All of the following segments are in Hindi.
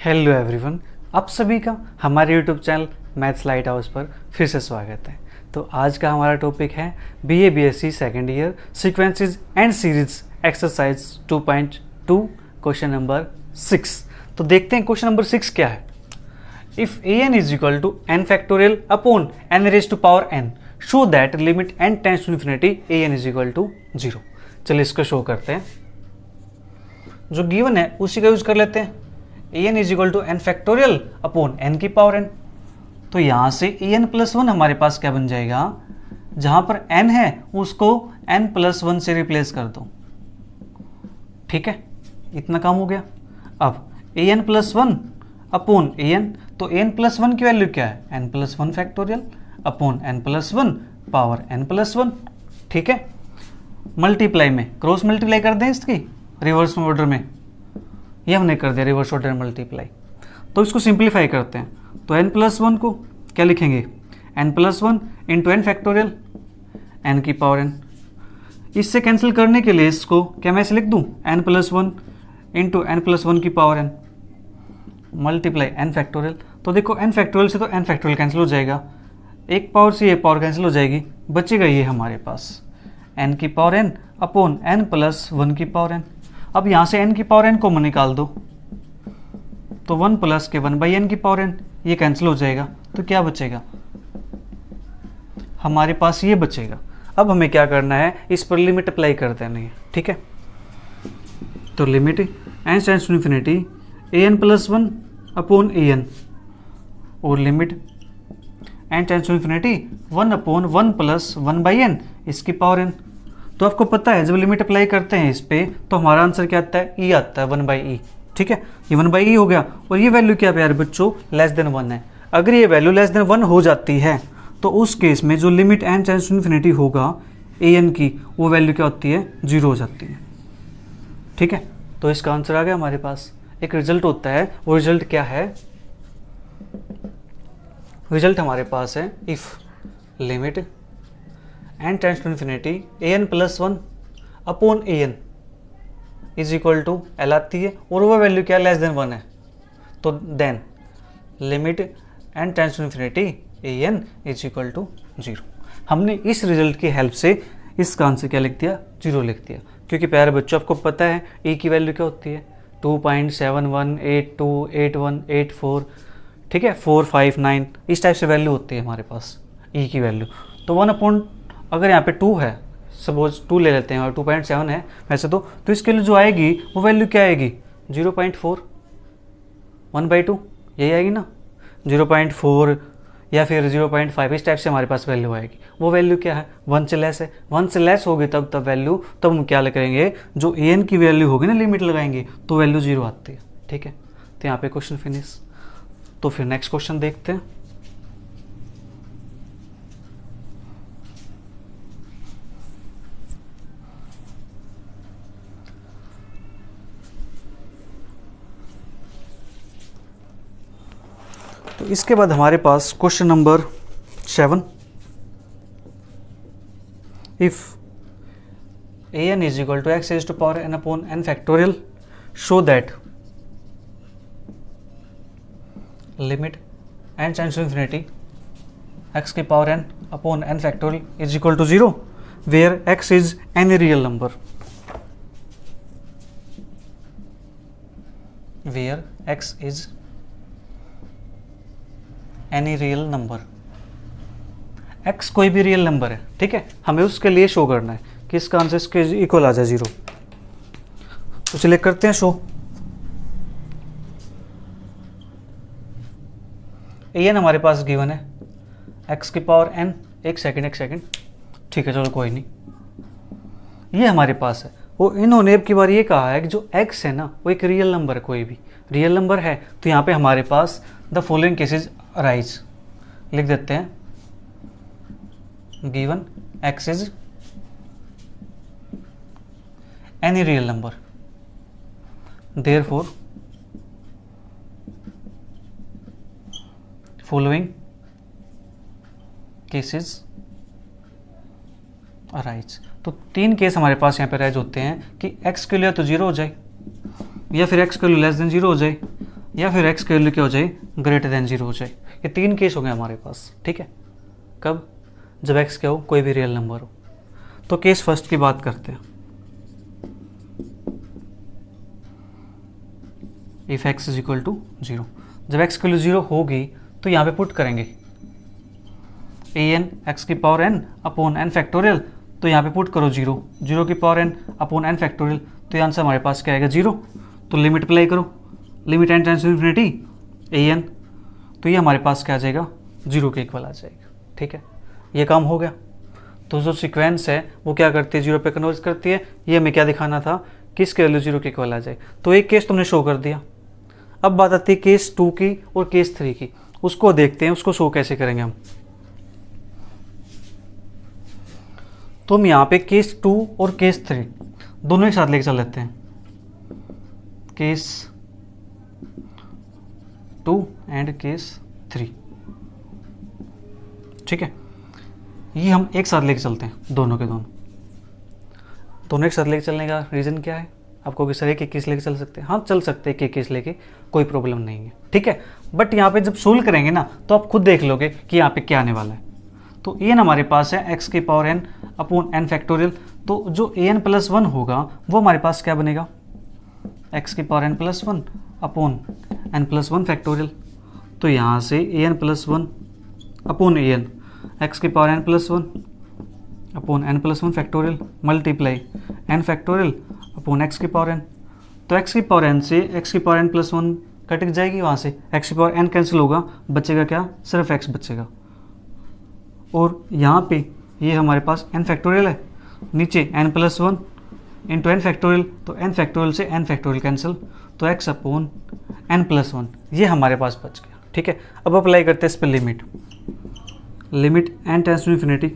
हेलो एवरीवन, आप सभी का हमारे YouTube channel maths light house पर फिर से स्वागत है। तो आज का हमारा टॉपिक है BA BSc second year sequences and series exercise 2.2 question number 6। तो देखते हैं क्वेश्चन नंबर 6 क्या है। If A N is equal to N factorial upon N raise to power N, show that limit N tends to infinity A N is equal to 0। चलिए इसको शो करते हैं। जो गिवन है उसी का यूज कर लेते हैं। A N is equal to N factorial upon N की पावर एन। तो यहां से ए एन प्लस वन हमारे पास क्या बन जाएगा, जहां पर एन है उसको एन प्लस वन से रिप्लेस कर दो। ठीक है, इतना काम हो गया। अब A N plus one upon A N, तो ए एन प्लस वन की वैल्यू क्या है, N plus one factorial upon N plus one power N plus one. ठीक है, मल्टीप्लाई में क्रॉस मल्टीप्लाई कर दें इसकी रिवर्स ऑर्डर में, ये हमने कर दिया रिवर्स ऑर्डर मल्टीप्लाई। तो इसको सिंप्लीफाई करते हैं। तो एन प्लस वन को क्या लिखेंगे, N plus one into N factorial N की पावर एन। इससे कैंसिल करने के लिए इसको क्या मैं ऐसे लिख दूँ, N plus one into N plus one की power N multiply N factorial. तो देखो एन फैक्टोरियल से तो एन फैक्टोरियल कैंसिल हो जाएगा, एक पावर से ये पावर कैंसिल हो जाएगी, बचेगा ये हमारे पास एन की power N upon N plus one की पावर एन। अब यहाँ से n की पावर n कॉमन निकाल दो, तो 1 प्लस के 1 बाई एन की पावर n, ये कैंसिल हो जाएगा। तो क्या बचेगा हमारे पास, ये बचेगा। अब हमें क्या करना है, इस पर लिमिट अप्लाई कर देनी है। ठीक है, तो limit N tends to infinity A N plus one upon A N, और limit N tends to infinity 1 upon 1 plus 1 by N इसकी पावर एन। तो आपको पता है जब लिमिट अप्लाई करते हैं इस पे तो हमारा आंसर क्या आता है, ई आता है 1 बाई ई। ठीक है, ये 1 बाई ई हो गया। और ये वैल्यू क्या प्यारे बच्चों, लेस देन 1 है। अगर ये वैल्यू लेस देन 1 हो जाती है तो उस केस में जो limit N tends to infinity होगा ए एन की, वो वैल्यू क्या होती है, 0 हो जाती है। ठीक है, तो इसका आंसर आ गया हमारे पास। एक रिजल्ट होता है, वो रिजल्ट क्या है, रिजल्ट हमारे पास है if limit N tends to infinity A N plus one upon A N is equal to L आती है, और वो वैल्यू क्या, लेस देन 1 है। तो then limit N tends to infinity A N is equal to 0। हमने इस रिजल्ट की हेल्प से इसका आंसर क्या लिख दिया, 0 लिख दिया। क्योंकि प्यारे बच्चों आपको पता है ए की वैल्यू क्या होती है, 2.71828184। ठीक है, 459 इस टाइप से वैल्यू होती है हमारे पास ई की वैल्यू। तो 1 अपॉन, अगर यहाँ पे 2 है, सपोज 2 ले लेते हैं और 2.7 है वैसे तो इसके लिए जो आएगी वो वैल्यू क्या आएगी, 0.4, 1/2 यही आएगी ना, 0.4 या फिर 0.5 इस टाइप से हमारे पास वैल्यू आएगी। वो वैल्यू क्या है, 1 से लेस है। 1 से लेस होगी तब वैल्यू, तब हम क्या करेंगे, जो ए एन की वैल्यू होगी ना, लिमिट लगाएंगे तो वैल्यू 0 आती है। ठीक है, तो यहाँ पे क्वेश्चन फिनिश। तो फिर नेक्स्ट क्वेश्चन देखते हैं। तो इसके बाद हमारे पास question number 7। If A N is equal to X raise to power N upon N factorial, show that limit N tends to infinity X की power N upon N factorial is equal to 0 where X is any real number, where X is any real number. X कोई भी रियल नंबर है। ठीक है, हमें उसके लिए शो करना है कि इसका आंसर इसके इक्वल आ जाए 0। तो चलिए करते हैं शो। ए एन हमारे पास गिवन है, एक्स की पावर एन, एक सेकंड। ठीक है, चलो कोई नहीं, ये हमारे पास है। वो इन्होंने अब की बार ये कहा है कि जो एक्स है ना, वो एक रियल नंबर है, कोई भी रियल नंबर है। तो यहाँ पे हमारे पास द फॉलोइंग केसेस अराइज, लिख देते हैं, given x is any real number, therefore following cases arise. तो 3 केस हमारे पास यहाँ पे राइज होते हैं कि x के लिए तो 0 हो जाए, या फिर x के लिए लेस देन 0 हो जाए, या फिर x की वैल्यू क्या हो जाए, ग्रेटर देन 0 हो जाए। ये 3 केस हो गए हमारे पास, ठीक है। कब? जब x क्या हो, कोई भी रियल नंबर हो। तो केस फर्स्ट की बात करते हैं। If x is equal to 0, जब x की वैल्यू 0 होगी तो यहाँ पे पुट करेंगे an x की power n upon n factorial, तो यहाँ पे पुट करो 0, 0 की power n upon n factorial, तो ये आंसर हमारे पास क्या आएगा, 0। तो लिमिट अप्लाई करो, limit n tends to infinity an, तो ये हमारे पास क्या आ जाएगा, 0 के इक्वल आ जाएगा, ठीक है। ये काम हो गया। तो जो सीक्वेंस है वो क्या करती है, 0 पे कन्वर्ट करती है। ये हमें क्या दिखाना था कि इसकी वैल्यू 0 के इक्वल आ जाए। तो एक केस तुमने शो कर दिया। अब बात आती है केस 2 की और केस 3 की। उसको देखते हैं, उसको शो कैसे करेंगे हम। तो हम यहाँ पे केस 2 और केस 3 दोनों एक साथ लेके चल लेते हैं। केस 2 एंड केस 3, ठीक है। ये हम एक साथ लेके चलते हैं, दोनों के दोनों एक साथ लेके चलने का रीज़न क्या है? आपको किस तरह एक केस लेके चल सकते हैं? हाँ, चल सकते हैं एक केस लेके, कोई प्रॉब्लम नहीं है, ठीक है। बट यहाँ पे जब सोल्व करेंगे ना, तो आप खुद देख लोगे कि यहाँ पे क्या आने वाला है। तो एन हमारे पास है एक्स की power n upon n factorial. तो जो an प्लस 1 होगा वो हमारे पास क्या बनेगा, x की power n plus 1 upon n plus 1 factorial. तो यहाँ से an plus 1 upon an, x की power n plus 1 upon n plus 1 factorial multiply n factorial upon x की पावर n। तो x की पावर n से x की पावर n प्लस 1 कट जाएगी, वहाँ से x की पावर n कैंसिल होगा, बचेगा क्या, सिर्फ x बचेगा। और यहाँ पे ये हमारे पास n फैक्टोरियल है, नीचे n plus 1 into n factorial, तो n फैक्टोरियल से n फैक्टोरियल कैंसिल, तो x अपॉन n प्लस 1 ये हमारे पास बच गया, ठीक है। अब अप्लाई करते हैं इस पर limit, limit n tends to infinity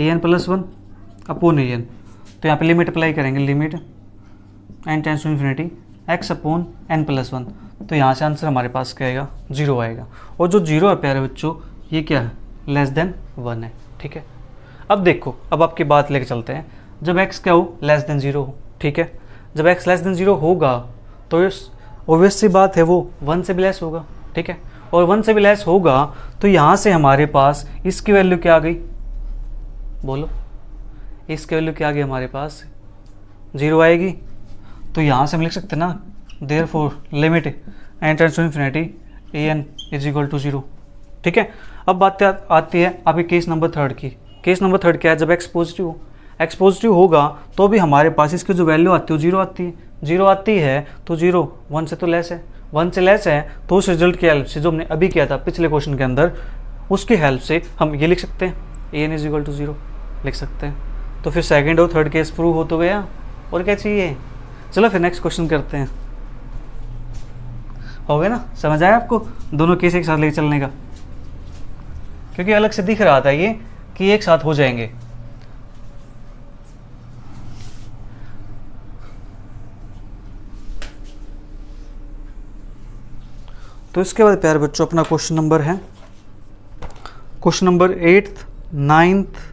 an plus 1 upon an। तो यहाँ पे लिमिट अप्लाई करेंगे, limit n tends to infinity x upon n plus 1। तो यहाँ से आंसर हमारे पास क्या आएगा, 0 आएगा। और जो 0 है प्यारे बच्चों, ये क्या है, लेस देन 1 है, ठीक है। अब देखो, अब आपकी बात लेके चलते हैं। जब x क्या हो, लेस देन 0 हो, ठीक है। जब x लेस देन 0 होगा तो ऑब्वियस सी बात है वो 1 से भी लेस होगा, ठीक है। और 1 से भी लेस होगा तो यहाँ से हमारे पास इसकी वैल्यू क्या आ गई, बोलो, इसकी वैल्यू क्या आ गई हमारे पास, 0 आएगी। तो यहाँ से हम लिख सकते हैं ना, therefore limit n tends to infinity an is equal to 0, ठीक है। अब बात आती है आपके केस नंबर 3 की। केस नंबर 3 क्या है, जब x पॉजिटिव हो, x पॉजिटिव होगा तो भी हमारे पास इसकी जो वैल्यू आती है वो 0 आती है। 0 आती है तो 0 1 से तो लेस है, 1 से लेस है तो उस रिजल्ट की हेल्प से जो हमने अभी किया था पिछले क्वेश्चन के अंदर, उसकी हेल्प से हम ये लिख सकते हैं an इज इक्वल टू 0 लिख सकते हैं। तो फिर सेकेंड और थर्ड केस प्रूव हो तो गया, और क्या चाहिए। चलो फिर नेक्स्ट क्वेश्चन करते हैं। हो गया ना, समझ आया आपको दोनों केस एक साथ लेके चलने का, क्योंकि अलग से दिख रहा था ये कि एक साथ हो जाएंगे। तो इसके बाद प्यारे बच्चों अपना क्वेश्चन नंबर है, क्वेश्चन नंबर 8th 9th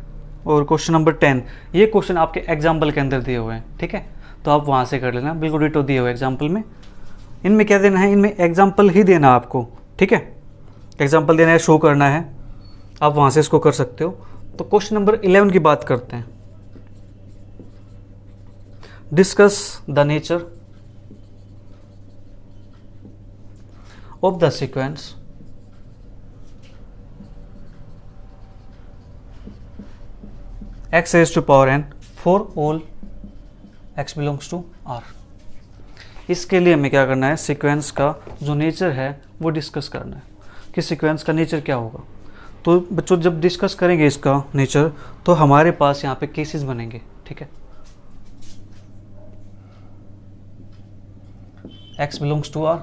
और क्वेश्चन नंबर 10। ये क्वेश्चन आपके एग्जाम्पल के अंदर दिए हुए हैं, ठीक है। तो आप वहाँ से कर लेना, बिल्कुल डिटो दिए हुए एग्जाम्पल में। इनमें क्या देना है, इनमें एग्जाम्पल ही देना आपको, ठीक है। एग्जाम्पल देना है, शो करना है, आप वहाँ से इसको कर सकते हो। तो क्वेश्चन नंबर 11 की बात करते हैं। Discuss the nature of the sequence x raised to power n for all x belongs to R। इसके लिए हमें क्या करना है, सीक्वेंस का जो नेचर है वो डिस्कस करना है कि सीक्वेंस का नेचर क्या होगा। तो बच्चों जब डिस्कस करेंगे इसका नेचर, तो हमारे पास यहाँ पे केसेस बनेंगे, ठीक है। x belongs to R,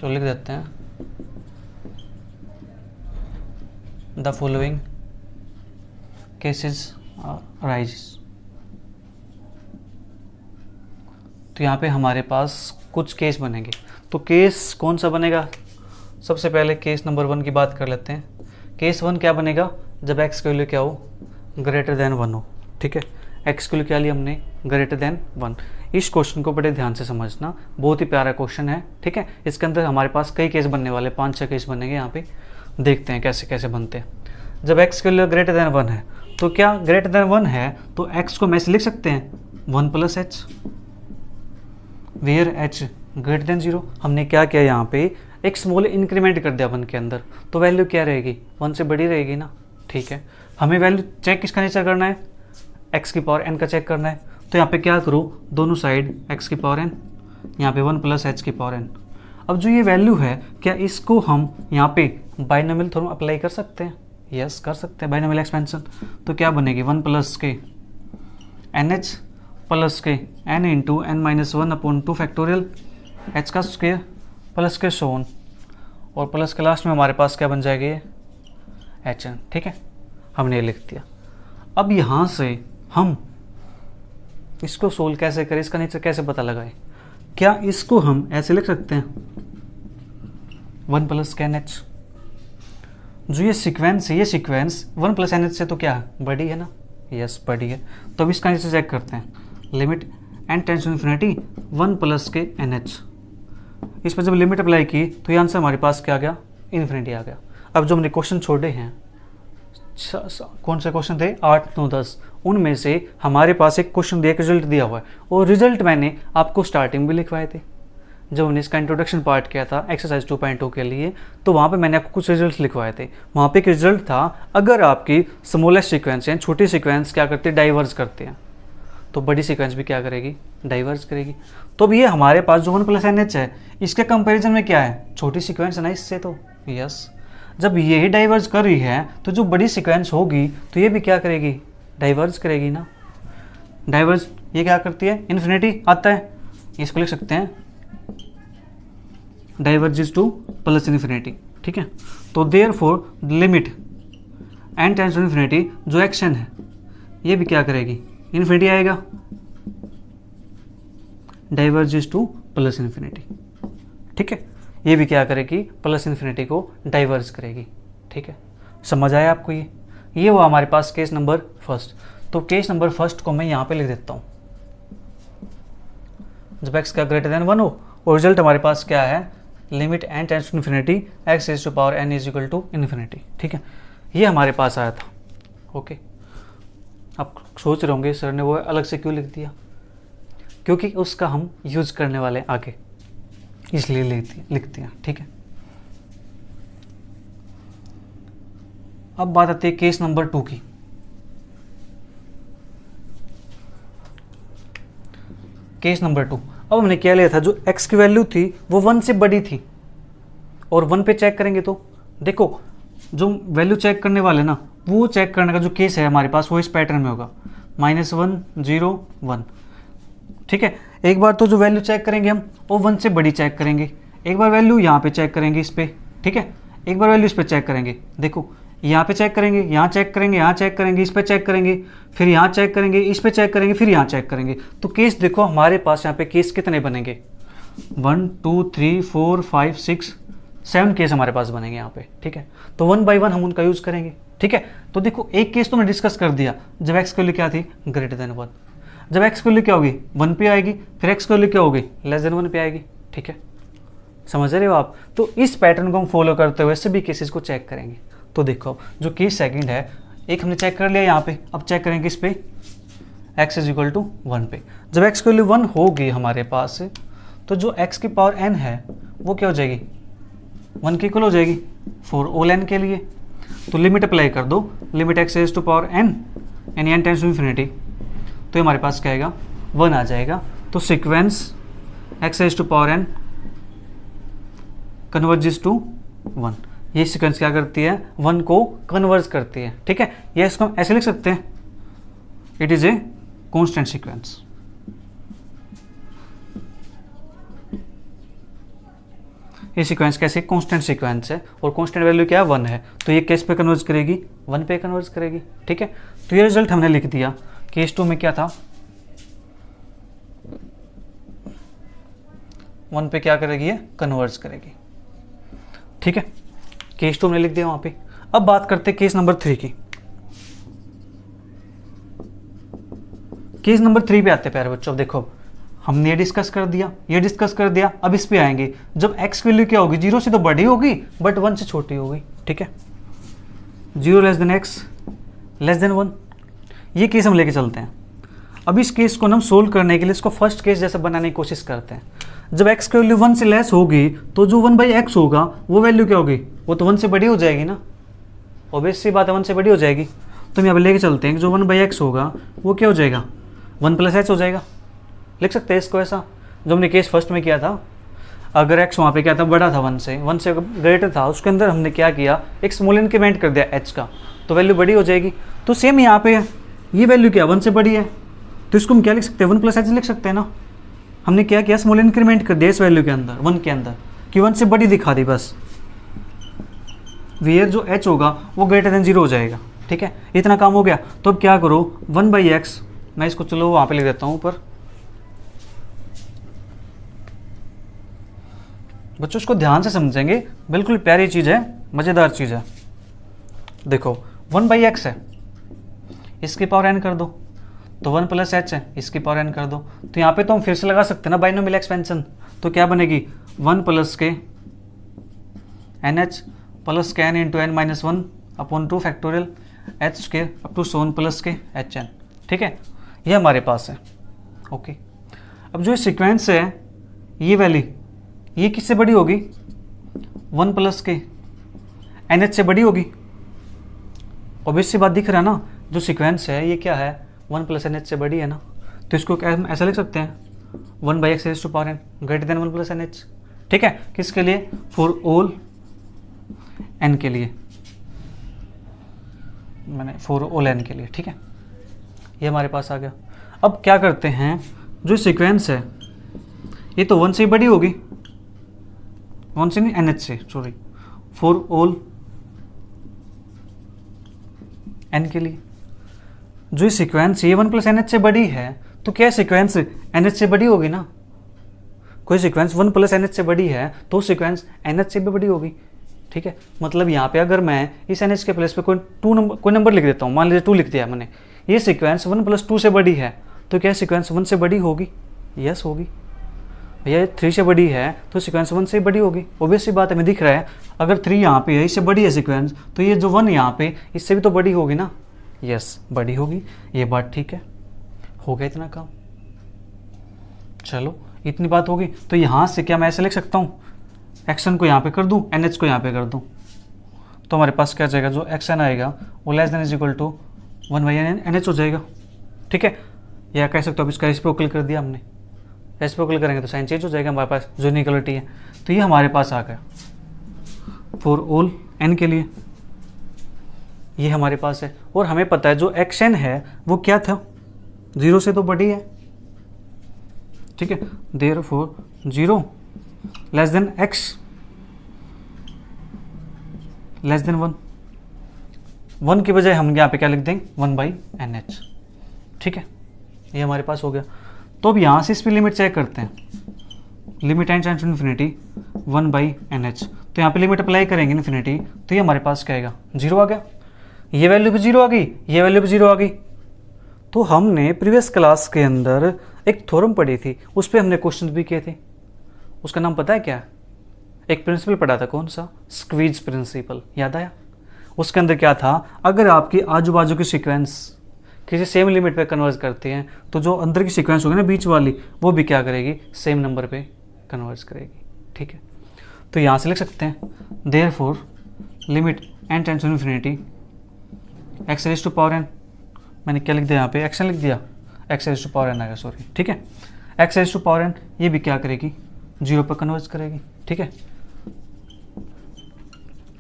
तो लिख देते हैं द फॉलोइंग केसेस राइजेस। तो यहाँ पे हमारे पास कुछ केस बनेंगे। तो केस कौन सा बनेगा, सबसे पहले केस नंबर 1 की बात कर लेते हैं। केस 1 क्या बनेगा, जब x की वैल्यू क्या हो, ग्रेटर देन 1 हो, ठीक है। एक्स के लिए क्या लिया हमने, ग्रेटर देन 1। इस क्वेश्चन को बड़े ध्यान से समझना, बहुत ही प्यारा क्वेश्चन है, ठीक है। इसके अंदर हमारे पास कई केस बनने वाले, 5-6 केस बनेंगे यहाँ पे, देखते हैं कैसे कैसे बनते हैं। जब एक्स के लिए ग्रेटर देन 1 है तो क्या ग्रेटर देन 1 है तो एक्स को हम ऐसे लिख सकते हैं 1 + h, where h greater than 0। हमने क्या किया यहाँ पे, एक स्मॉल इंक्रीमेंट कर दिया 1 के अंदर, तो वैल्यू क्या रहेगी, 1 से बड़ी रहेगी ना, ठीक है। हमें वैल्यू चेक किसका नेचर करना है, x की पावर n का चेक करना है। तो यहाँ पे क्या करूँ, दोनों साइड x की पावर n, यहाँ पे 1 + h की पावर n। अब जो ये वैल्यू है, क्या इसको हम यहाँ पे बाइनोमियल थ्योरम अप्लाई कर सकते हैं, यस कर सकते हैं, बाइनोमियल एक्सपेंशन। तो क्या बनेगी 1 + के nh प्लस के n into n - 1/2 factorial h का स्क्वायर प्लस के सोन, और प्लस के लास्ट में हमारे पास क्या बन जाएगी ये hn, ठीक है। हमने ये लिख दिया। अब यहाँ से हम इसको सोल्व कैसे करें, इसका नेचर कैसे पता लगाएं, क्या इसको हम ऐसे लिख सकते हैं 1 + के nh। जो ये सीक्वेंस है, ये सीक्वेंस 1 + nh से तो क्या है, बड़ी है ना, यस बड़ी है। तो अब इसका नेचर चेक करते हैं, limit n tends to infinity 1 + के nh। इस पर जब लिमिट अप्लाई की तो ये आंसर हमारे पास क्या आ गया, इन्फिनिटी आ गया। अब जो हमने क्वेश्चन छोड़े हैं, कौन से क्वेश्चन थे, 8, 9, 10, उनमें से हमारे पास एक क्वेश्चन दिया, एक रिजल्ट दिया हुआ है, और रिजल्ट मैंने आपको स्टार्टिंग में लिखवाए थे जब हमने इसका इंट्रोडक्शन पार्ट किया था एक्सरसाइज 2.2 के लिए। तो वहाँ पे मैंने आपको कुछ रिजल्ट्स लिखवाए थे। वहाँ पे एक रिजल्ट था, अगर आपकी स्मॉलेस्ट सीक्वेंस हैं, छोटी सीक्वेंस क्या करती है, डाइवर्ज करते हैं, तो बड़ी सीक्वेंस भी क्या करेगी, डाइवर्ज करेगी। तो अब ये हमारे पास जो 1 + nh है, इसके कंपैरिजन में क्या है, छोटी सीक्वेंस है ना इससे, तो यस जब ये ही डाइवर्ज कर रही है तो जो बड़ी सीक्वेंस होगी तो ये भी क्या करेगी, डाइवर्ज करेगी ना। डाइवर्ज ये क्या करती है, इन्फिनिटी आता है, इसको लिख सकते हैं डाइवर्जेस टू प्लस इन्फिनिटी, ठीक है। तो therefore limit n tends to infinity, जो एक्शन है ये भी क्या करेगी, इन्फिनिटी आएगा, डाइवर्जेस टू प्लस इन्फिनिटी, ठीक है। ये भी क्या करेगी, प्लस इन्फिनिटी को डाइवर्ज करेगी, ठीक है। समझ आया आपको ये हुआ हमारे पास केस नंबर फर्स्ट। तो केस नंबर फर्स्ट को मैं यहाँ पे लिख देता हूँ, जब x का ग्रेटर देन 1 हो और रिजल्ट हमारे पास क्या है, limit n tends to infinity x raise to power n is equal to infinity, ठीक है। ये हमारे पास आया था, ओके। आप सोच रहे होंगे सर ने वो अलग से क्यों लिख दिया, क्योंकि उसका हम यूज करने वाले आगे, इसलिए लिख दिया, ठीक है। अब बात आती है केस नंबर 2 की। केस नंबर 2, अब हमने क्या लिया था, जो x की वैल्यू थी वो 1 से बड़ी थी, और 1 पे चेक करेंगे तो देखो जो वैल्यू चेक करने वाले ना, वो चेक करने का जो केस है हमारे पास वो इस पैटर्न में होगा, -1 0 1, ठीक है। एक बार तो जो वैल्यू चेक करेंगे हम वो 1 से बड़ी चेक करेंगे, एक बार वैल्यू यहाँ पे चेक करेंगे इस पे, ठीक है, एक बार वैल्यू इस पे चेक करेंगे, देखो यहाँ पे चेक करेंगे, यहाँ चेक करेंगे, यहाँ चेक करेंगे, इस पे चेक करेंगे, फिर यहाँ चेक करेंगे, इस पे चेक करेंगे, फिर यहाँ चेक करेंगे। तो केस देखो हमारे पास यहाँ पे केस कितने बनेंगे, 1 2 3 4 5 6 7 केस हमारे पास बनेंगे यहाँ पे, ठीक है। तो 1 बाई 1 हम उनका यूज करेंगे, ठीक है। तो देखो एक केस तो मैं डिस्कस कर दिया, जब एक्स की वैल्यू क्या थी, ग्रेटर देन 1, जब एक्स की वैल्यू क्या होगी 1 पे आएगी, फिर एक्स की वैल्यू क्या होगी, लेस देन 1 पे आएगी, ठीक है। समझ रहे हो आप। तो इस पैटर्न को हम फॉलो करते हुए सभी केसेस को चेक करेंगे। तो देखो जो केस सेकंड है, एक हमने चेक कर लिया यहाँ पे, अब चेक करेंगे इस पे x इज इक्वल टू 1 पे। जब x की वैल्यू 1 होगी हमारे पास, तो जो x की पावर n है वो क्या हो जाएगी, 1 की इक्वल हो जाएगी फॉर ऑल n के लिए। तो लिमिट अप्लाई कर दो, limit x raise to power n यानी n टेंड्स टू इन्फिनिटी, तो हमारे पास क्या आएगा, 1 आ जाएगा। तो sequence x raise to power n converges to 1, ये सीक्वेंस क्या करती है, 1 को कन्वर्ज करती है, ठीक है। ये इसको हम ऐसे लिख सकते हैं, it is a constant sequence. ये सीक्वेंस कैसे, कांस्टेंट सीक्वेंस है, और कांस्टेंट वैल्यू क्या है, 1 है, तो ये किस पे कन्वर्ज करेगी, 1 पे कन्वर्ज करेगी, ठीक है। तो ये रिजल्ट हमने लिख दिया। केस 2 में क्या था, 1 पे क्या करेगी, ये कन्वर्ज करेगी, ठीक है। केस 2 हमने लिख दिया वहां पे। अब बात करते हैं केस नंबर 3 की। केस नंबर 3 पे आते हैं प्यारे बच्चों। अब देखो हमने ये डिस्कस कर दिया, ये डिस्कस कर दिया। अब इस पे आएंगे जब x की वैल्यू क्या होगी, 0 से तो बड़ी होगी बट 1 से छोटी होगी। ठीक है, 0 less than x less than 1, ये केस हम लेके चलते हैं। अब इस केस को हम सोल्व करने के लिए इसको फर्स्ट केस जैसा बनाने की कोशिश करते हैं। जब x की वैल्यू 1 से लेस होगी तो जो 1/x होगा वो वैल्यू क्या होगी, वो तो 1 से बड़ी हो जाएगी ना, ऑब्वियस सी बात है 1 से बड़ी हो जाएगी। तो हम यहाँ पे लेके चलते हैं कि जो 1/x होगा वो क्या हो जाएगा, 1 + h हो जाएगा। लिख सकते हैं इसको ऐसा, जो हमने केस फर्स्ट में किया था। अगर x वहाँ पे क्या था, बड़ा था 1 से ग्रेटर था, उसके अंदर हमने क्या किया, एक स्मॉल इंक्रीमेंट कर दिया h का, तो वैल्यू बड़ी हो जाएगी। तो सेम यहाँ पे ये वैल्यू क्या 1 से बड़ी है, तो इसको हम क्या लिख सकते हैं, 1 + h लिख सकते हैं ना। हमने क्या किया, स्मॉल इंक्रीमेंट कर दिया इस वैल्यू के अंदर, 1 के अंदर, कि 1 से बड़ी दिखा दी बस। वेयर जो h होगा वो ग्रेटर देन 0 हो जाएगा। ठीक है, इतना काम हो गया। तो अब क्या करो, 1/x, मैं इसको चलो वहाँ पे लिख देता हूँ ऊपर। बच्चों इसको ध्यान से समझेंगे, बिल्कुल प्यारी चीज़ है, मज़ेदार चीज़ है। देखो 1/x है, इसकी पावर n कर दो, तो 1 + h है, इसकी पावर n कर दो। तो यहाँ पे तो हम फिर से लगा सकते हैं ना बाइनोमियल एक्सपेंशन, तो क्या बनेगी 1 + k nh + k n × n - 1/2 factorial h² up to सोन + k hn। ठीक है, ये हमारे पास है। ओके, अब जो सीक्वेंस है ये वैल्यू, ये किससे बड़ी होगी, 1 + k nh से बड़ी होगी। ऑब्वियस सी बात दिख रहा है ना, जो सीक्वेंस है ये क्या है, 1 + nh से बड़ी है ना। तो इसको ऐसा लिख सकते हैं, 1/x⁴n ग्रेटर देन 1 + nh। ठीक है, किसके लिए, फॉर ऑल n के लिए, मैंने फॉर ऑल n के लिए। ठीक है, ये हमारे पास आ गया। अब क्या करते हैं, जो सीक्वेंस है ये तो 1 से बड़ी होगी, 1 से नहीं nh से, सॉरी, फॉर ऑल n के लिए। जो सीक्वेंस ये 1 + nh से बड़ी है, तो क्या सीक्वेंस nh से बड़ी होगी ना। कोई सीक्वेंस 1 + nh से बड़ी है तो सीक्वेंस nh से भी बड़ी होगी। ठीक है, मतलब यहाँ पे अगर मैं इस nh के प्लेस पे कोई नंबर लिख देता हूँ, मान लीजिए 2 लिख दिया मैंने, ये सीक्वेंस 1 + 2 से बड़ी है, तो क्या सीक्वेंस 1 से बड़ी होगी, यस होगी। भैया 3 से बड़ी है तो सीक्वेंस 1 से बड़ी होगी, ऑब्वियस सी बात है, हमें दिख रहा है। अगर 3 यहाँ पे है, इससे बड़ी है सीक्वेंस, तो ये जो 1 यहाँ पे इससे भी तो बड़ी होगी ना, यस बड़ी होगी। ये बात ठीक है, हो गया इतना काम। चलो इतनी बात होगी, तो यहाँ से क्या मैं ऐसे लिख सकता हूँ, एक्शन को यहाँ पे कर दूँ, एन एच को यहाँ पे कर दूँ, तो हमारे पास क्या जाएगा, जो एक्शन आएगा वो less than is equal to 1/n हो जाएगा। ठीक है, या कह सकते हो अब इसका रेसिप्रोकल कर दिया हमने, रेसिप्रोकल करेंगे तो साइन चेंज हो जाएगा, हमारे पास जो इक्वलिटी है। तो ये हमारे पास आ गया फॉर ऑल n के लिए, ये हमारे पास है। और हमें पता है जो एक्शन है वो क्या था, 0 से तो बड़ी है। ठीक है, therefore 0 less than x less than 1 की बजाय हम यहाँ पे क्या लिख देंगे, 1/nh। ठीक है, ये हमारे पास हो गया। तो अब यहाँ से इस पर लिमिट चेक करते हैं, limit n tends to infinity 1/nh। तो यहाँ पे लिमिट अप्लाई करेंगे इन्फिनिटी, तो ये हमारे पास क्या आएगा, 0 आ गया। ये वैल्यू भी 0 आ गई, ये वैल्यू भी 0 आ गई। तो हमने प्रीवियस क्लास के अंदर एक थ्योरम पढ़ी थी, उस पर हमने क्वेश्चन भी किए थे। उसका नाम पता है क्या, एक प्रिंसिपल पढ़ा था, कौन सा, स्क्वीज प्रिंसिपल, याद आया। उसके अंदर क्या था, अगर आपकी आजू बाजू की सीक्वेंस किसी सेम लिमिट पे कन्वर्ज करती हैं, तो जो अंदर की सीक्वेंस होगी ना बीच वाली, वो भी क्या करेगी, सेम नंबर पे कन्वर्ज करेगी। ठीक है, तो यहाँ से लिख सकते हैं, therefore limit n tends to infinity x raise to power n, मैंने क्या लिख दिया यहाँ पे, एक्शन लिख दिया, x raise to power n आ गया, सॉरी। ठीक है, x raise to power n ये भी क्या करेगी, 0 पर कन्वर्ज करेगी। ठीक है,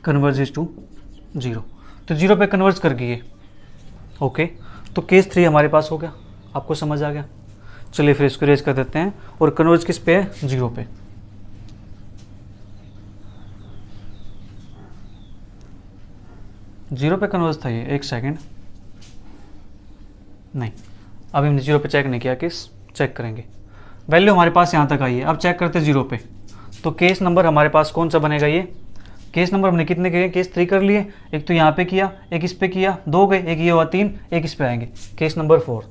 कन्वर्जेज टू 0, तो 0 पे कन्वर्ज कर गई ये। ओके, तो केस 3 हमारे पास हो गया, आपको समझ आ गया। चलिए फिर इसको रेज कर देते हैं, और कन्वर्ज किस पे है, 0 पे। जीरो पे कन्वर्ज था ये, एक सेकेंड, नहीं अभी हमने 0 पे चेक नहीं किया, केस चेक करेंगे। वैल्यू हमारे पास यहाँ तक आई है, अब चेक करते हैं 0 पे। तो केस नंबर हमारे पास कौन सा बनेगा, ये केस नंबर हमने कितने किए, केस 3 कर लिए, एक तो यहाँ पे किया, एक इस पे किया, 2 गए, एक ये हुआ 3, एक इस पे आएंगे, केस नंबर 4।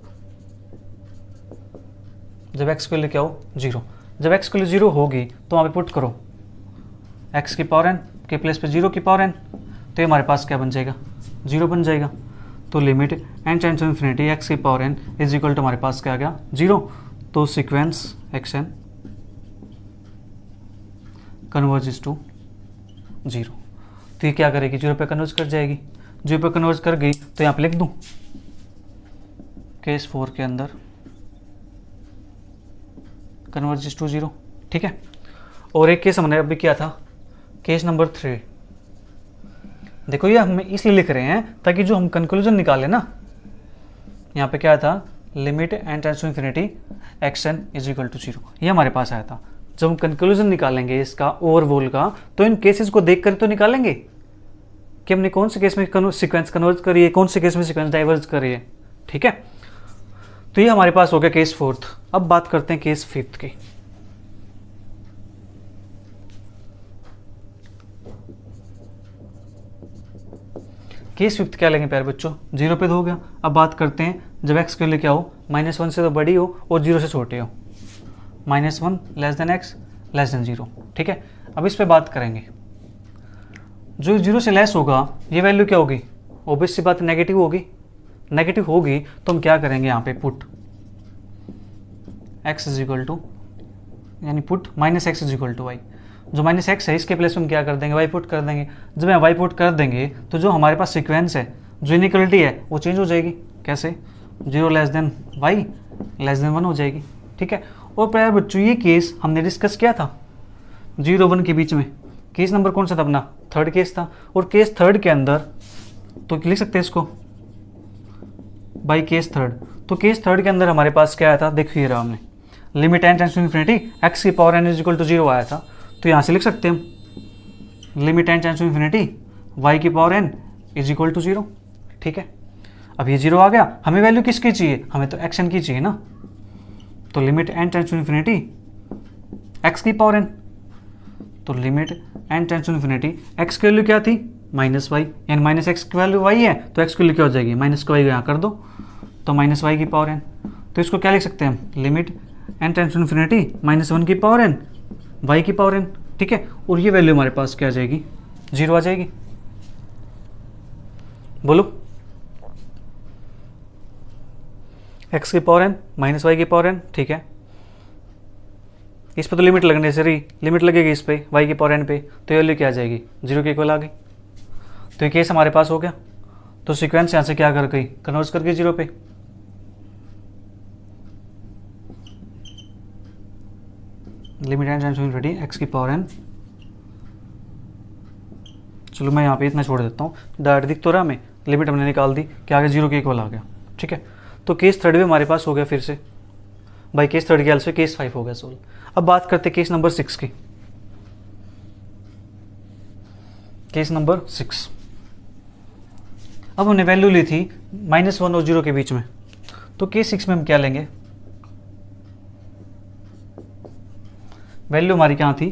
जब x की वैल्यू क्या हो 0, जब x की वैल्यू 0 होगी तो वहाँ पे पुट करो x की पावर n के प्लेस पे 0 की पावर n, तो ये हमारे पास क्या बन जाएगा 0 बन जाएगा। तो limit n tends to infinity x की power n is equal to हमारे पास क्या आ गया 0। तो सीक्वेंस xn कन्वर्जेस टू 0। तो ये क्या करेगी 0 पे कन्वर्ज कर जाएगी, 0 पे कन्वर्ज कर गई तो यहाँ पे लिख दूँ केस 4 के अंदर कन्वर्जेस टू 0। ठीक है। और एक केस हमने अभी किया था केस नंबर 3। देखो ये हम इसलिए लिख रहे हैं ताकि जो हम कंक्लूजन निकालें ना, यहाँ पे क्या था limit n tends to infinity xn is equal to 0, ये हमारे पास आया था। जब हम कंक्लूजन निकालेंगे इसका ओवरऑल का तो इन केसेस को देख कर तो निकालेंगे कि हमने कौन से केस में सीक्वेंस कन्वर्ज करी है, कौन से केस में सीक्वेंस डाइवर्ज करी है। ठीक है। तो ये हमारे पास हो गया केस 4। अब बात करते हैं केस 5 की। केस 5 क्या लेंगे प्यारे बच्चों 0 पे हो गया। अब बात करते हैं जब x के लिए क्या हो -1 से तो बड़ी हो और 0 से छोटे हो, -1 less than x less then 0। ठीक है। अब इस पे बात करेंगे, जो 0 से लेस होगा ये वैल्यू क्या होगी, ऑब्वियस सी बात नेगेटिव होगी। नेगेटिव होगी तो हम क्या करेंगे यहाँ पे put x is equal to, यानी put -x is equal to y। जो -x है इसके प्लेस में हम क्या कर देंगे y पुट कर देंगे। जब हम y पुट कर देंगे तो जो हमारे पास सीक्वेंस है, जो इनइक्वालिटी है वो चेंज हो जाएगी। कैसे 0 less than y less than 1 हो जाएगी। ठीक है। और प्यारे बच्चों ये केस हमने डिस्कस किया था 0-1 के बीच में। केस नंबर कौन सा था अपना 3rd केस था। और केस 3rd के अंदर तो लिख सकते हैं इसको बाई केस 3rd। तो केस 3rd के अंदर हमारे पास क्या आया था, देखिए रहा हमने limit n tends to infinity x की power n is equal to 0 आया था। तो यहाँ से लिख सकते हैं हम limit n tends to infinity y की power n is equal to 0। ठीक है। अब ये 0 आ गया, हमें वैल्यू किसकी चाहिए, हमें तो xn की चाहिए ना। तो limit n tends to infinity x की पावर n, तो limit n tends to infinity x की वैल्यू क्या थी -y, यानी -x की वैल्यू y है तो x की वैल्यू क्या हो जाएगी माइनस को y यहाँ कर दो तो -y की पावर n। तो इसको क्या लिख सकते हैं हम limit n tends to infinity -1 की पावर n y की पावर n। ठीक है। और ये वैल्यू हमारे पास क्या आ जाएगी 0 आ जाएगी। बोलो x की पावर n -y की पावर n। ठीक है। इस पे तो लिमिट लगने से रही, लिमिट लगेगी इस पे y की पावर n पे, तो ये वैल्यू क्या आ जाएगी 0 के इक्वल आ गई। तो ये केस हमारे पास हो गया। तो सीक्वेंस यहाँ से क्या कर गई कन्वर्ट कर गई 0 पे। Limit n tends to infinity x की पावर n। चलो मैं यहाँ पे इतना छोड़ देता हूँ, डायरेक्ट दिख तो रहा हमें, लिमिट हमने निकाल दी क्या आ गया 0 के इक्वल आ गया। ठीक है। तो केस 3rd भी हमारे पास हो गया फिर से बाई केस 3rd के हेल्प से केस 5 हो गया सोल्व। अब बात करते केस नंबर 6 की। केस नंबर 6, अब हमने वैल्यू ली थी -1 और 0 के बीच में। तो केस 6 में हम क्या लेंगे, वैल्यू हमारी क्या थी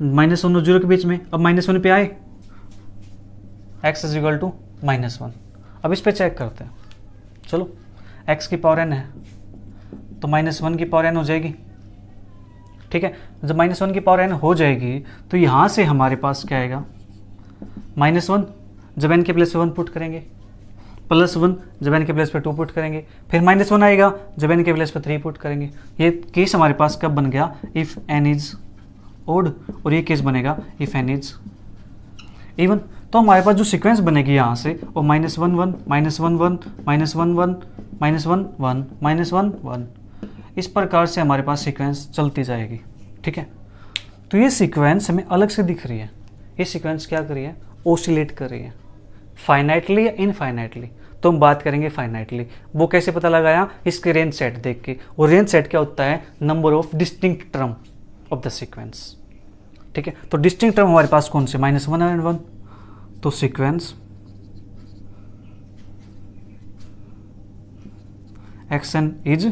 -1 और 0 के बीच में। अब -1 पे आए x इज इक्वल टू -1। अब इस पे चेक करते हैं। चलो x की पावर n है तो -1 की पावर n हो जाएगी। ठीक है। जब -1 की पावर n हो जाएगी तो यहाँ से हमारे पास क्या आएगा -1 जब n के प्लेस पे 1 पुट करेंगे, +1 जब n के प्लेस पे 2 पुट करेंगे, फिर -1 आएगा जब n के प्लेस पे 3 पुट करेंगे। ये केस हमारे पास कब बन गया इफ़ n इज ओड, और ये केस बनेगा इफ़ n इज इवन। तो हमारे पास जो सीक्वेंस बनेगी यहाँ से वो -1 1 -1 1 -1 1 -1 1 -1 इस प्रकार से हमारे पास सीक्वेंस चलती जाएगी। ठीक है। तो ये सीक्वेंस हमें अलग से दिख रही है। ये सीक्वेंस क्या कर रही है ओसिलेट कर रही है, फाइनाइटली या इनफाइनाइटली। तो हम बात करेंगे फाइनाइटली। वो कैसे पता लगाया, इसके रेंज सेट देख के। और रेंज सेट क्या होता है number of distinct term of the sequence. ठीक है। तो डिस्टिंक्ट टर्म हमारे पास कौन से -1 एंड 1। तो sequence xn is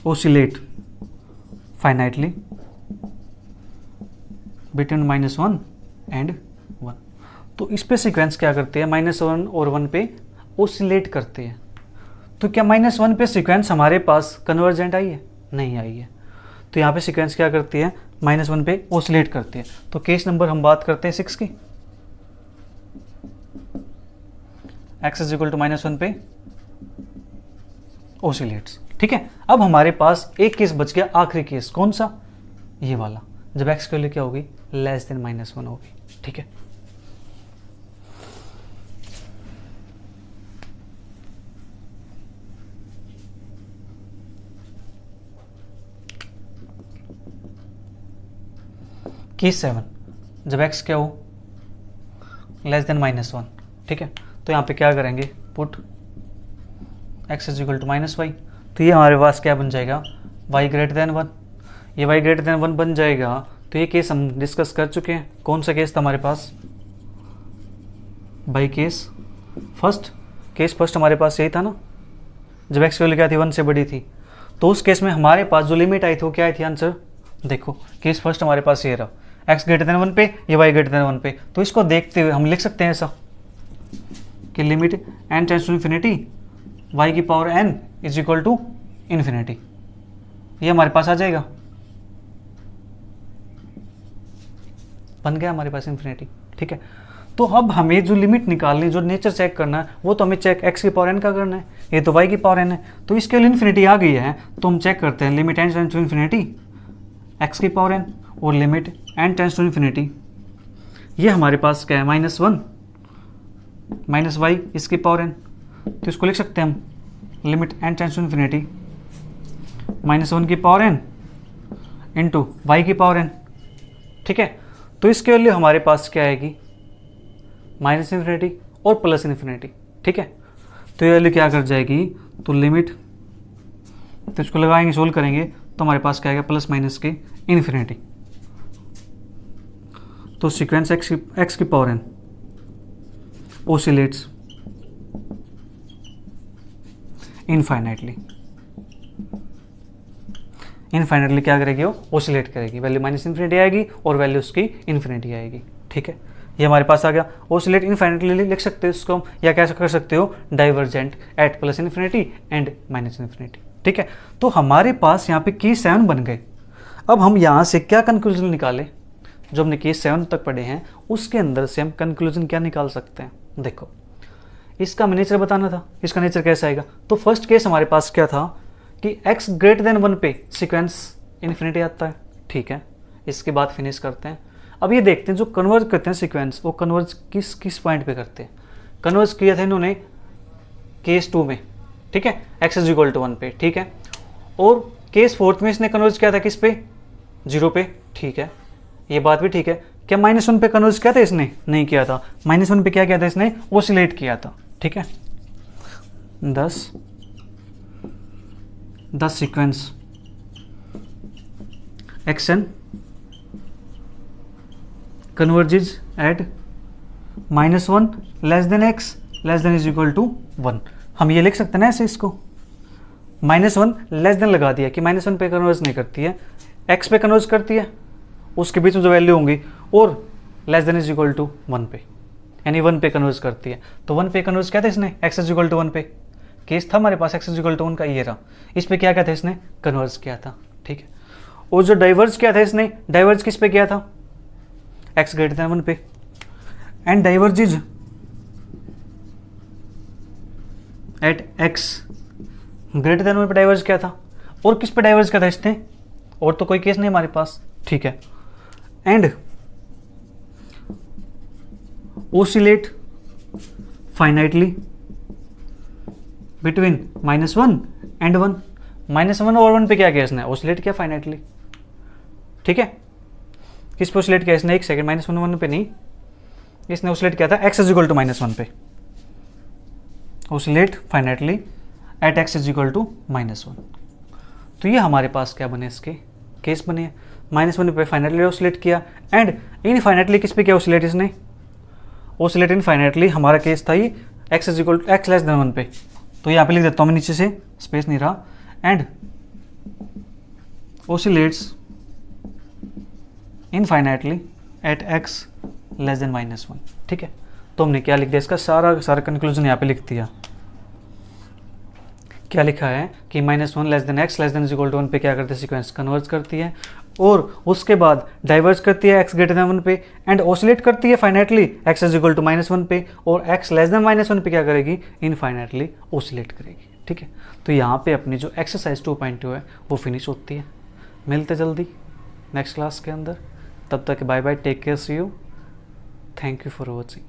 oscillate finitely between -1 and 1। तो इस पे सीक्वेंस क्या करते हैं -1 और 1 पे ओसिलेट करते हैं। तो क्या -1 पे सीक्वेंस हमारे पास कन्वर्जेंट आई है? नहीं आई है। तो यहाँ पे सीक्वेंस क्या करती है? -1 पे ओसिलेट करती है। तो केस नंबर हम बात करते हैं 6 की, x इज इक्वल टू -1 पे ओसिलेट्स। ठीक है, अब हमारे पास एक केस बच गया, आखिरी केस कौन सा? ये वाला, जब x की वैल्यू क्या होगी? लेस देन -1 होगी। ठीक है, केस 7, जब x क्या हो? Less than -1। ठीक है, तो यहाँ पे क्या करेंगे? Put x is equal to -y। तो ये हमारे पास क्या बन जाएगा? y greater than 1। ये y ग्रेटर देन 1 बन जाएगा। तो ये केस हम डिस्कस कर चुके हैं। कौन सा केस था हमारे पास? बाई केस फर्स्ट हमारे पास यही था ना, जब x की वैल्यू क्या थी? 1 से बड़ी थी। तो उस केस में हमारे पास जो लिमिट आई थी वो क्या आई थी? आंसर देखो, केस फर्स्ट हमारे पास ये रहा, x ग्रेटर देन 1 पे, ये y ग्रेटर देन 1 पे। तो इसको देखते हुए हम लिख सकते हैं ऐसा कि limit n tends to infinity y की power n is equal to infinity. ये हमारे पास आ जाएगा, बन गया हमारे पास इन्फिनिटी। ठीक है, तो अब हमें जो लिमिट निकालनी, जो नेचर चेक करना है, वो तो हमें चेक x की पावर n का करना है। ये तो y की पावर n है, तो इसके लिए इन्फिनिटी आ गई है। तो हम चेक करते हैं limit n tends to infinity x की पावर n और limit n tends to infinity, ये हमारे पास क्या है? -1 माइनस y इसकी पावर n। तो इसको लिख सकते हैं हम limit n tends to infinity -1 की पावर n इंटू y की पावर n। ठीक है, तो इसके वैल्यू हमारे पास क्या आएगी? -इन्फिनिटी और +इन्फिनिटी। ठीक है, तो ये वैल्यू क्या कर जाएगी? तो लिमिट, तो इसको लगाएंगे, सोल्व करेंगे, तो हमारे पास क्या आएगा? प्लस माइनस के इन्फिनिटी। तो सीक्वेंस x की पावर n ओसिलेट्स इनफाइनाइटली क्या करेगी? वो ओसिलेट करेगी, वैल्यू -इन्फिनिटी आएगी और वैल्यू उसकी इन्फिनिटी आएगी। ठीक है, ये हमारे पास आ गया। ओसिलेट इनफाइनाइटली लिख सकते हो इसको हम, या क्या कर सकते हो? Divergent at +infinity and -infinity. ठीक है, तो हमारे पास यहाँ पे केस 7 बन गए। अब हम यहाँ से क्या कंक्लूजन निकाले? जो हमने केस 7 तक पढ़े हैं उसके अंदर से हम कंक्लूजन क्या निकाल सकते हैं? देखो, इसका हमें नेचर बताना था, इसका नेचर कैसा आएगा? तो फर्स्ट केस हमारे पास क्या था कि x ग्रेटर देन 1 पे सीक्वेंस इन्फिनिटी आता है। ठीक है, इसके बाद फिनिश करते हैं। अब ये देखते हैं जो कन्वर्ज करते हैं सीक्वेंस, वो कन्वर्ज किस पॉइंट पे करते हैं? कन्वर्ज किया था इन्होंने केस 2 में। ठीक है, x इज इक्वल टू 1 पे। ठीक है, और केस 4 में इसने कन्वर्ज किया था किस पे? 0 पे। ठीक है, ये बात भी ठीक है। क्या -1 पे कन्वर्ज किया था इसने? नहीं किया था। -1 पे क्या किया था इसने? ओसिलेट किया था। ठीक है, 10 sequence action converges at -1 less than x less than is equal to 1। हम ये लिख सकते हैं ना ऐसे, इसको -1 लेस देन लगा दिया कि -1 पे कन्वर्ज नहीं करती है, x पे कन्वर्ज करती है, उसके बीच में जो वैल्यू होंगी, और less than is equal to 1 पे, यानी 1 पे कन्वर्ज करती है। तो 1 पे कन्वर्ज क्या था इसने? x इज इक्वल टू 1 पे केस था हमारे पास, x इज इक्वल टू 1 का ये रहा। इस पे क्या था इसने? कन्वर्ज किया था। ठीक है, और जो डाइवर्ज किया था इसने, डाइवर्ज किस पे किया था? x ग्रेटर देन 1 पे, and diverges at x greater than 1 पे डाइवर्ज किया था। और किस पे डाइवर्ज किया था इसने? और तो कोई केस नहीं हमारे पास। ठीक है, and oscillate finitely between -1 and 1। -1 और 1 पे क्या किया इसने? ओसिलेट किया फाइनाइटली। ठीक है, किस पे ओसिलेट किया इसने? एक सेकंड, -1 पे नहीं, इसने ओसिलेट किया था x इज इक्वल टू -1 पे, oscillate finitely at x is equal to -1। तो ये हमारे पास क्या बने? इसके केस बने हैं। -1 पे फाइनाइटली ओसिलेट किया, एंड इनफाइनाइटली किस पे किया ओसिलेट इसने? ओसिलेट इनफाइनाइटली हमारा केस था ये x is equal to x less than 1 पे। तो यहाँ पे लिख देता हूँ मैं, नीचे से स्पेस नहीं रहा, and oscillates infinitely at x less than -1। ठीक है, तो हमने क्या लिख दिया? इसका सारा कंक्लूजन यहाँ पे लिख दिया। क्या लिखा है कि -1 less than x less than is equal to 1 पे क्या करती है, सीक्वेंस कन्वर्ज करती है, और उसके बाद डाइवर्ज करती है x ग्रेटर देन 1 पे, एंड ऑसिलेट करती है finitely x is equal to -1 पे, और x लेस देन -1 पे क्या करेगी, इनफाइनाइटली ऑसिलेट करेगी। ठीक है, तो यहाँ पे अपनी जो एक्सरसाइज 2.2 है वो फिनिश होती है। मिलते जल्दी नेक्स्ट क्लास के अंदर, तब तक bye bye, take care, see you, thank you for watching.